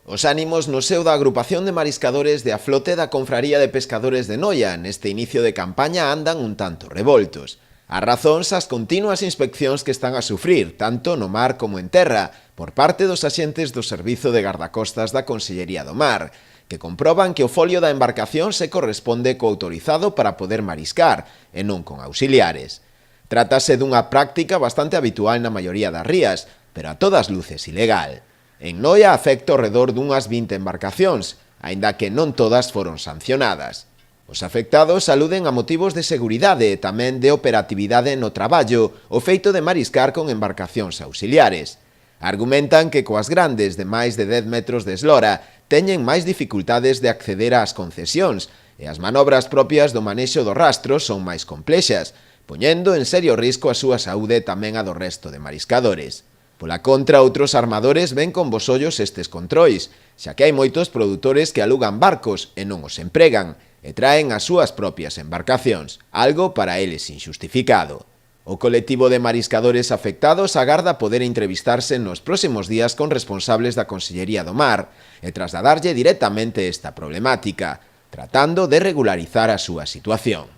Os ánimos no seo da agrupación de mariscadores de a flote da Confraría de Pescadores de Noia neste inicio de campaña andan un tanto revoltos. As razóns as continuas inspeccións que están a sufrir, tanto no mar como en terra, por parte dos axentes do Servizo de Gardacostas da Consellería do Mar, que comproban que o folio da embarcación se corresponde co autorizado para poder mariscar, e non con auxiliares. Trátase dunha práctica bastante habitual na maioría das rías, pero a todas luces ilegal. En Noia afecta ao redor dunhas 20 embarcacións, aínda que non todas foron sancionadas. Os afectados aluden a motivos de seguridade e tamén de operatividade no traballo o feito de mariscar con embarcacións auxiliares. Argumentan que coas grandes de máis de 10 metros de eslora teñen máis dificultades de acceder ás concesións e as manobras propias do manexo do rastro son máis complexas, poñendo en serio risco a súa saúde e tamén a do resto de mariscadores. Pola contra, outros armadores ven con bos ollos estes controis, xa que hai moitos produtores que alugan barcos e non os empregan, e traen as súas propias embarcacións, algo para eles injustificado. O colectivo de mariscadores afectados agarda poder entrevistarse nos próximos días con responsables da Consellería do Mar e trasladarlle directamente esta problemática, tratando de regularizar a súa situación.